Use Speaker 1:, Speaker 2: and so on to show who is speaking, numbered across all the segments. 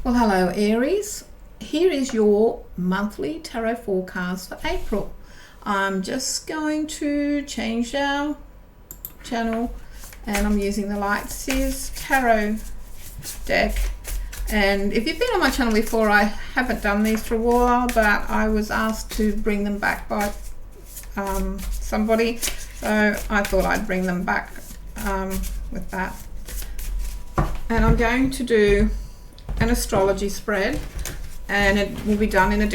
Speaker 1: Well, hello Aries. Here is your monthly tarot forecast for April. I'm just going to change our channel and I'm using the Lightseers Tarot deck. And if you've been on my channel before, I haven't done these for a while, but I was asked to bring them back by somebody, so I thought I'd bring them back with that. And I'm going to do an astrology spread, and it will be done in a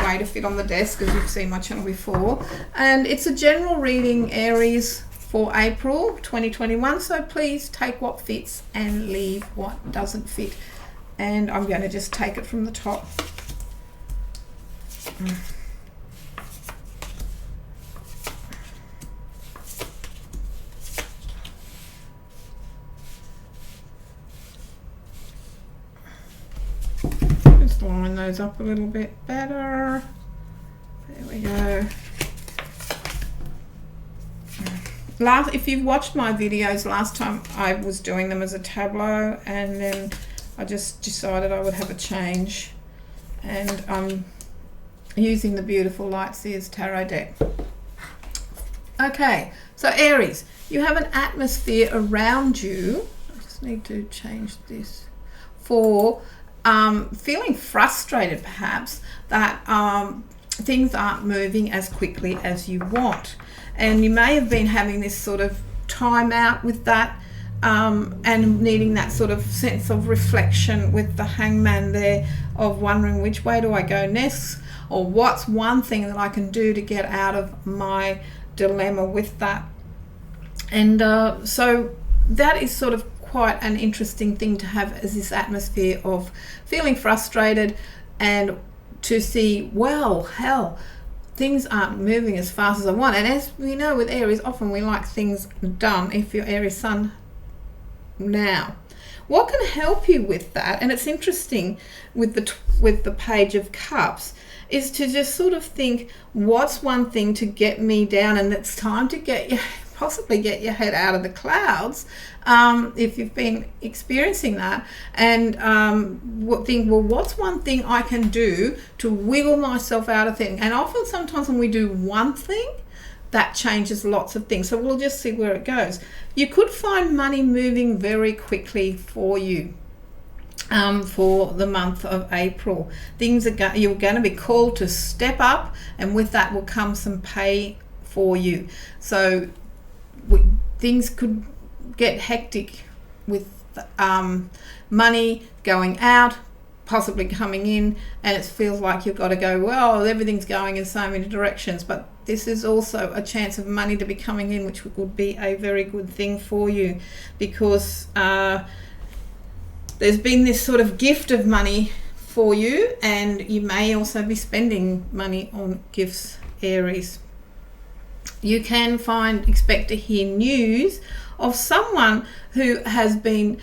Speaker 1: way to fit on the desk, as you've seen my channel before. And it's a general reading, Aries, for April 2021, so please take what fits and leave what doesn't fit. And I'm going to just take it from the top. Just line those up a little bit better. There we go. If you've watched my videos, last time I was doing them as a tableau, and then I just decided I would have a change, and I'm using the beautiful Lightseers Tarot deck. Okay, so Aries, you have an atmosphere around you. I just need to change this for feeling frustrated, perhaps, that things aren't moving as quickly as you want. And you may have been having this sort of time out with that, and needing that sort of sense of reflection with the Hangman there, of wondering which way do I go next, or what's one thing that I can do to get out of my dilemma with that. And so that is sort of quite an interesting thing to have, as this atmosphere of feeling frustrated and to see, well, hell, things aren't moving as fast as I want. And as we know with Aries, often we like things done, if you're Aries Sun now. What can help you with that, and it's interesting with the Page of Cups, is to just sort of think, what's one thing to get me down, and it's time to possibly get your head out of the clouds, if you've been experiencing that, and think, well, what's one thing I can do to wiggle myself out of things? And often, sometimes when we do one thing, that changes lots of things. So we'll just see where it goes. You could find money moving very quickly for you for the month of April. Things are you're going to be called to step up, and with that will come some pay for you. So things could get hectic with money going out, possibly coming in, and it feels like you've got to go, well, everything's going in so many directions. But this is also a chance of money to be coming in, which would be a very good thing for you, because there's been this sort of gift of money for you, and you may also be spending money on gifts, Aries. You can expect to hear news of someone who has been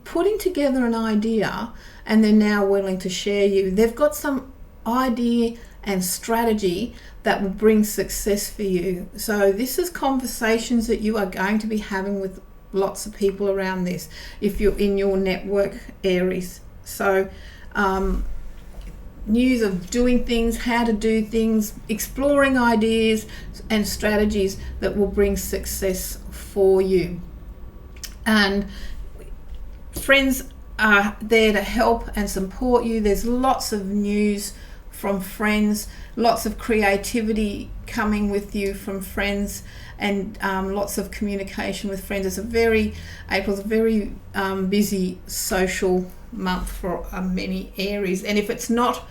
Speaker 1: putting together an idea, and they're now willing to share you. They've got some idea and strategy that will bring success for you. So this is conversations that you are going to be having with lots of people around this, if you're in your network, Aries. So news of doing things, how to do things, exploring ideas and strategies that will bring success for you. And friends are there to help and support you. There's lots of news from friends, lots of creativity coming with you from friends, and lots of communication with friends. April's a very busy social month for many Aries, and if it's not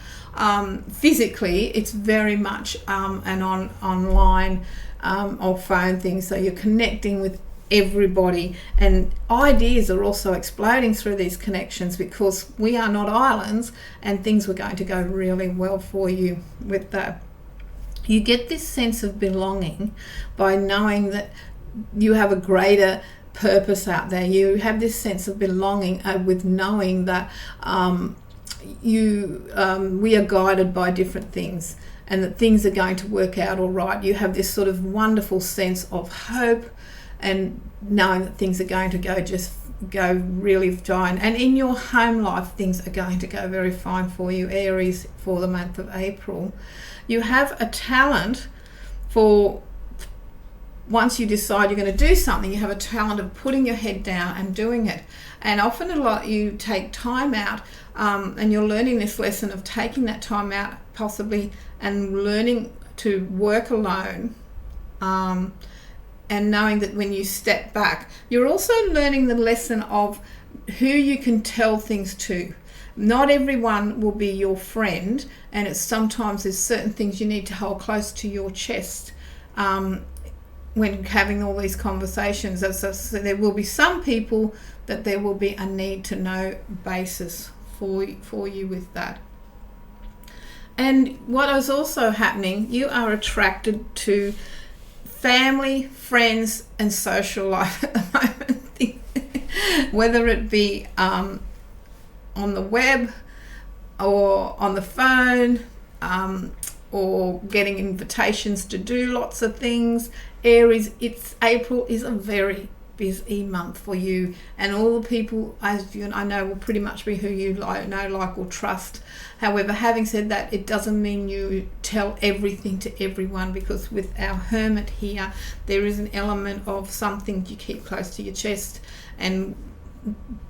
Speaker 1: physically, it's very much an online or phone thing. So you're connecting with everybody, and ideas are also exploding through these connections, because we are not islands, and things were going to go really well for you with that. You get this sense of belonging by knowing that you have a greater purpose out there. You have this sense of belonging with knowing that we are guided by different things, and that things are going to work out all right. You have this sort of wonderful sense of hope and knowing that things are going to go really fine. And in your home life, things are going to go very fine for you, Aries, for the month of April. You have a talent for, once you decide you're going to do something, you have a talent of putting your head down and doing it. And often a lot you take time out, and you're learning this lesson of taking that time out possibly and learning to work alone, and knowing that when you step back, you're also learning the lesson of who you can tell things to. Not everyone will be your friend, and it's sometimes there's certain things you need to hold close to your chest when having all these conversations. So there will be some people that there will be a need to know basis for you with that. And what is also happening, you are attracted to family, friends, and social life at the moment. Whether it be on the web or on the phone, or getting invitations to do lots of things. Aries, April is a very busy month for you, and all the people, as you and I know, will pretty much be who you know, like, or trust. However, having said that, it doesn't mean you tell everything to everyone, because with our Hermit here, there is an element of something you keep close to your chest and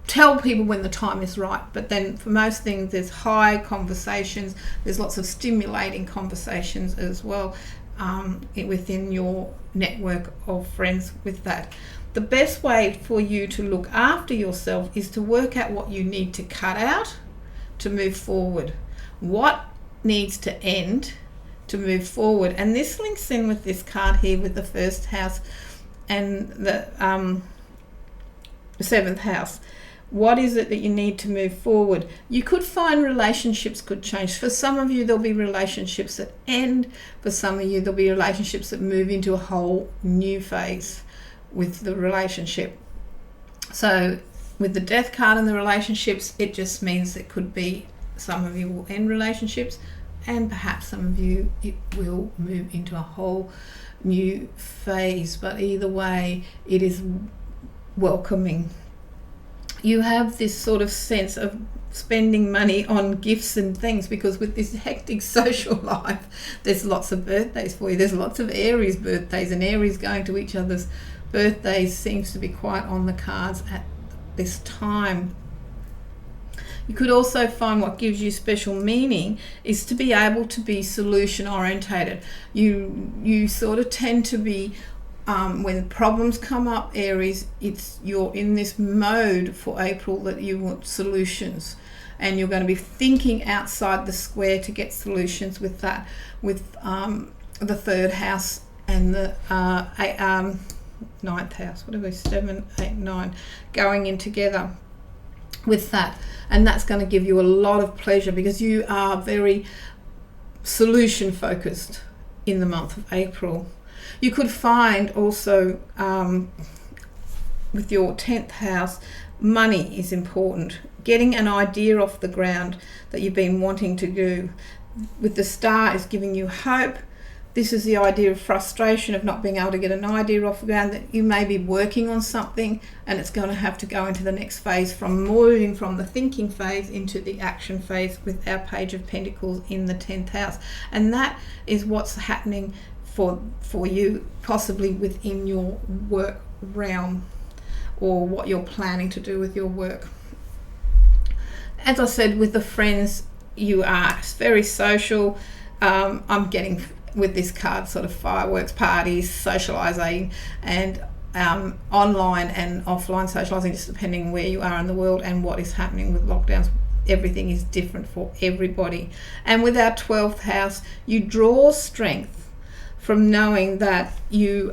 Speaker 1: tell people when the time is right. But then for most things, there's high conversations, there's lots of stimulating conversations as well within your network of friends with that. The best way for you to look after yourself is to work out what you need to cut out to move forward, what needs to end to move forward. And this links in with this card here with the first house and the seventh house. What is it that you need to move forward? You could find relationships could change. For some of you, there'll be relationships that end. For some of you, there'll be relationships that move into a whole new phase with the relationship. So with the death card and the relationships, it just means it could be some of you will end relationships, and perhaps some of you, it will move into a whole new phase. But either way, it is welcoming. You have this sort of sense of spending money on gifts and things, because with this hectic social life, there's lots of birthdays for you. There's lots of Aries birthdays, and Aries going to each other's birthdays seems to be quite on the cards at this time. You could also find what gives you special meaning is to be able to be solution orientated. You sort of tend to be when problems come up, Aries, you're in this mode for April that you want solutions, and you're going to be thinking outside the square to get solutions with that, with the third house and the ninth house, 7, 8, 9 going in together with that. And that's going to give you a lot of pleasure, because you are very solution focused in the month of April. You could find also with your 10th house, money is important. Getting an idea off the ground that you've been wanting to do. With the star is giving you hope. This is the idea of frustration of not being able to get an idea off the ground, that you may be working on something and it's going to have to go into the next phase, from moving from the thinking phase into the action phase with our Page of Pentacles in the 10th house. And that is what's happening for you, possibly within your work realm, or what you're planning to do with your work. As I said, with the friends, you are very social. I'm getting with this card sort of fireworks parties, socializing, and online and offline socializing, just depending where you are in the world and what is happening with lockdowns. Everything is different for everybody. And with our 12th house, you draw strength from knowing that you,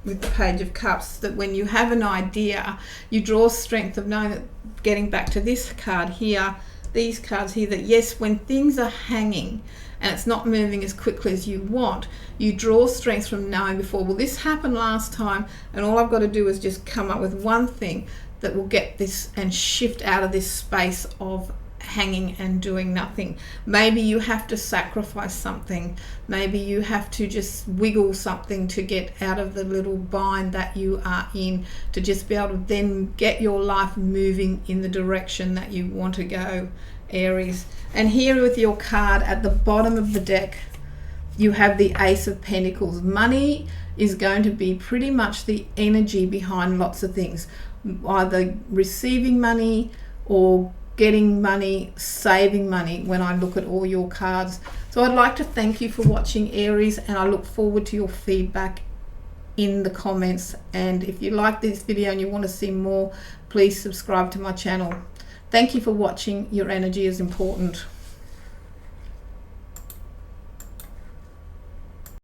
Speaker 1: with the Page of Cups, that when you have an idea, you draw strength of knowing that, getting back to this card here, these cards here, that yes, when things are hanging and it's not moving as quickly as you want, you draw strength from knowing before, well, this happened last time, and all I've got to do is just come up with one thing that will get this and shift out of this space of hanging and doing nothing. Maybe you have to sacrifice something. Maybe you have to just wiggle something to get out of the little bind that you are in, to just be able to then get your life moving in the direction that you want to go, Aries. And here with your card at the bottom of the deck, you have the Ace of Pentacles. Money is going to be pretty much the energy behind lots of things, either receiving money or getting money, saving money, when I look at all your cards. So I'd like to thank you for watching, Aries, and I look forward to your feedback in the comments. And if you like this video and you want to see more, please subscribe to my channel. Thank you for watching. Your energy is important.